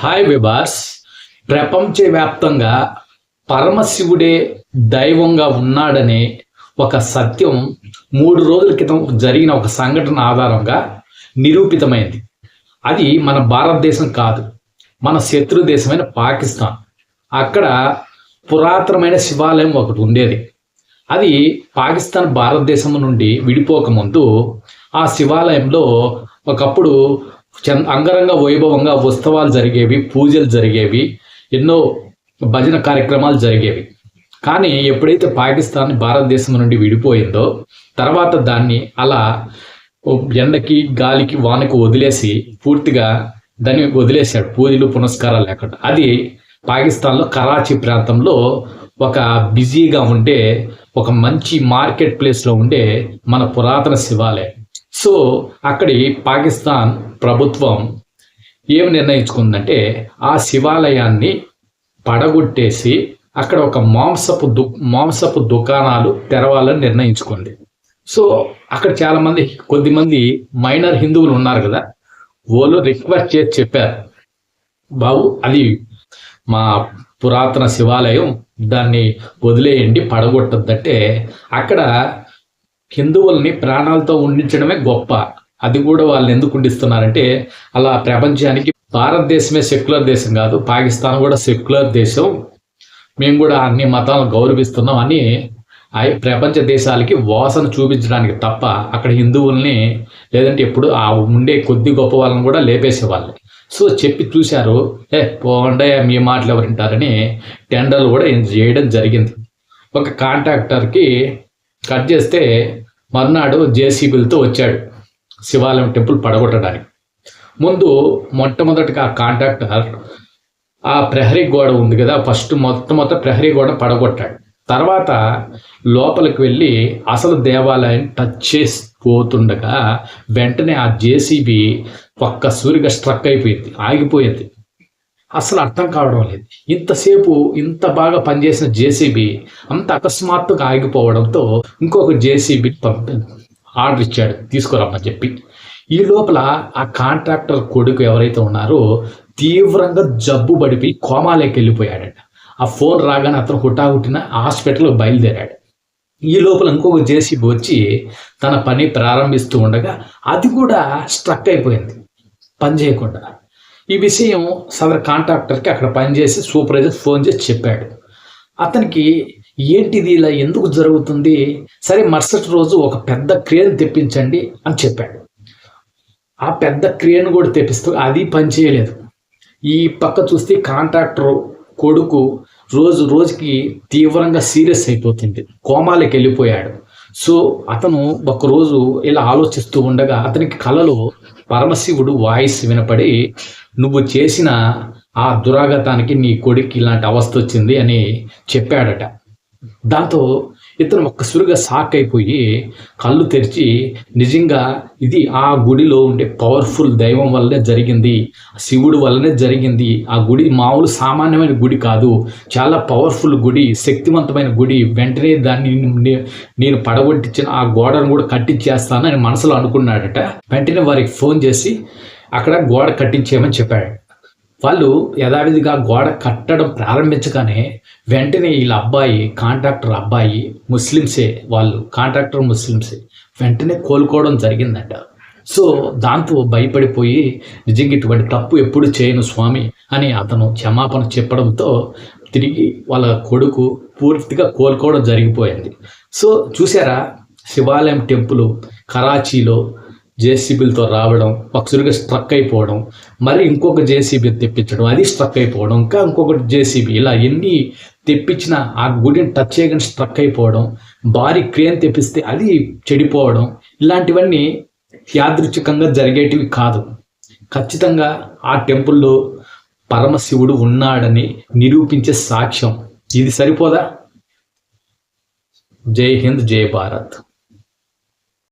Hi విబాస్. ప్రపంచవ్యాప్తంగా పరమశివుడే దైవంగా ఉన్నాడనే ఒక సత్యం 3 రోజుల క్రితం జరిగిన ఒక సంఘటన ఆధారంగా నిరూపితమైంది. అది మన భారతదేశం కాదు, మన శత్రు దేశమైన పాకిస్తాన్. అక్కడ పురాతనమైన శివాలయం ఒకటి ఉండేది. అది పాకిస్తాన్ భారతదేశం నుండి విడిపోకముందు ఆ శివాలయంలో ఒకప్పుడు అంగరంగ వైభవంగా ఉత్సవాలు జరిగేవి, పూజలు జరిగేవి, ఎన్నో భజన కార్యక్రమాలు జరిగేవి. కానీ ఎప్పుడైతే పాకిస్తాన్ భారతదేశం నుండి విడిపోయిందో తర్వాత దాన్ని అలా ఎండకి గాలికి వానకి వదిలేసి పూర్తిగా దాన్ని వదిలేశాడు, పూజలు పునస్కారాలు లేకుండా. అది పాకిస్తాన్లో కరాచీ ప్రాంతంలో ఒక బిజీగా ఉండే ఒక మంచి మార్కెట్ ప్లేస్లో ఉండే మన పురాతన శివాలయం. సో అక్కడి పాకిస్తాన్ ప్రభుత్వం ఏమి నిర్ణయించుకుందంటే ఆ శివాలయాన్ని పడగొట్టేసి అక్కడ ఒక మాంసపు దుకాణాలు తెరవాలని నిర్ణయించుకుంది. సో అక్కడ చాలామంది కొద్దిమంది మైనర్ హిందువులు ఉన్నారు కదా, వాళ్ళు రిక్వెస్ట్ చేసి చెప్పారు, బాబు అది మా పురాతన శివాలయం, దాన్ని వదిలేయండి, పడగొట్టద్దంటే అక్కడ హిందువుల్ని ప్రాణాలతో ఉండించడమే గొప్ప. అది కూడా వాళ్ళు ఎందుకు ఉండిస్తున్నారంటే అలా ప్రపంచానికి భారతదేశమే సెక్యులర్ దేశం కాదు, పాకిస్తాన్ కూడా సెక్యులర్ దేశం, మేము కూడా అన్ని మతాలను గౌరవిస్తున్నాం అని ప్రపంచ దేశాలకి వాసన చూపించడానికి తప్ప అక్కడ హిందువుల్ని లేదంటే ఎప్పుడు ఆ ఉండే కొద్ది గొప్ప వాళ్ళని కూడా లేపేసేవాళ్ళు. సో చెప్పి చూశారు, పోండే మీ మాటలు ఎవరు వింటారని టెండర్లు కూడా చేయడం జరిగింది. ఒక కాంట్రాక్టర్కి కట్ చేస్తే మర్నాడు జేసీబీలతో వచ్చాడు శివాలయం టెంపుల్ పడగొట్టడానికి. మొట్టమొదటిగా ఆ కాంట్రాక్టర్ ఆ ప్రహరీ గోడ ఉంది కదా, మొత్తం ప్రహరీ గోడ పడగొట్టాడు. తర్వాత లోపలికి వెళ్ళి అసలు దేవాలయం టచ్ చేసి పోతుండగా వెంటనే ఆ జేసీబీ ఒక్కసారిగా స్ట్రక్ అయిపోయింది, ఆగిపోయింది. అసలు అర్థం కావడం లేదు, ఇంతసేపు ఇంత బాగా పనిచేసిన జేసీబీ అంత అకస్మాత్తుగా ఆగిపోవడంతో ఇంకొక జేసీబీ ఆర్డర్ ఇచ్చాడు తీసుకురమ్మని చెప్పి. ఈ లోపల ఆ కాంట్రాక్టర్ కొడుకు ఎవరైతే ఉన్నారో తీవ్రంగా జబ్బు పడిపోయి కోమాలోకి వెళ్ళిపోయాడట. ఆ ఫోన్ రాగానే అతను హుటాహుటిన హాస్పిటల్కి బయలుదేరాడు. ఈ లోపల ఇంకొక జేసీబీ వచ్చి తన పని ప్రారంభిస్తూ ఉండగా అది కూడా స్ట్రక్ అయిపోయింది, పని చేయకుండా. ఈ విషయం సదర్ కాంట్రాక్టర్కి అక్కడ పనిచేసి సూపర్వైజర్ ఫోన్ చేసి చెప్పాడు. అతనికి ఏంటిది ఇలా ఎందుకు జరుగుతుంది, సరే మరుసటి రోజు ఒక పెద్ద క్రేన్ తెప్పించండి అని చెప్పాడు. ఆ పెద్ద క్రేన్ కూడా తెప్పిస్తూ అది పనిచేయలేదు. ఈ పక్క చూస్తే కాంట్రాక్టర్ కొడుకు రోజుకి తీవ్రంగా సీరియస్ అయిపోతుంది, కోమాలోకి వెళ్ళిపోయాడు. సో అతను ఒకరోజు ఇలా ఆలోచిస్తూ ఉండగా అతనికి కలలో పరమశివుడు వాయిస్ వినపడి, నువ్వు చేసిన ఆ దురాగతానికి నీ కొడుకు ఇలాంటి అవస్థ వచ్చింది అని చెప్పాడట. దాంతో ఇతను ఒక్కసారిగా షాక్ అయిపోయి కళ్ళు తెరిచి, నిజంగా ఇది ఆ గుడిలో ఉండే పవర్ఫుల్ దైవం వల్లనే జరిగింది, శివుడు వల్లనే జరిగింది. ఆ గుడి మామూలు సామాన్యమైన గుడి కాదు, చాలా పవర్ఫుల్ గుడి, శక్తివంతమైన గుడి. వెంటనే దాన్ని నేను పడగొట్టించిన ఆ గోడను కూడా కట్టించేస్తాను అని మనసులో అనుకున్నాడట. వెంటనే వారికి ఫోన్ చేసి అక్కడ గోడ కట్టించేయమని చెప్పాడు. వాళ్ళు యథావిధిగా గోడ కట్టడం ప్రారంభించగానే వెంటనే వీళ్ళ అబ్బాయి, కాంట్రాక్టర్ అబ్బాయి, ముస్లిమ్సే, వాళ్ళు కాంట్రాక్టర్ ముస్లిమ్సే, వెంటనే కోలుకోవడం జరిగిందట. సో దాంతో భయపడిపోయి నిజంగా ఇటువంటి తప్పు ఎప్పుడు చేయను స్వామి అని అతను క్షమాపణ చెప్పడంతో తిరిగి వాళ్ళ కొడుకు పూర్తిగా కోలుకోవడం జరిగిపోయింది. సో చూసారా, శివాలయం టెంపుల్ కరాచీలో జేసీబీలతో రావడం, ఒకసారిగా స్ట్రక్ అయిపోవడం, మరి ఇంకొక జేసీబీ తెప్పించడం, అది స్ట్రక్ అయిపోవడం, ఇంకా ఇంకొకటి జేసీబీ, ఇలా ఎన్ని తెప్పించినా ఆ గుడిని టచ్ చేయగానే స్ట్రక్ అయిపోవడం, భారీ క్రేన్ తెప్పిస్తే అది చెడిపోవడం, ఇలాంటివన్నీ యాదృచ్ఛికంగా జరిగేటివి కాదు. ఖచ్చితంగా ఆ టెంపుల్లో పరమశివుడు ఉన్నాడని నిరూపించే సాక్ష్యం ఇది. సరిపోదా? జై హింద్, జై భారత్.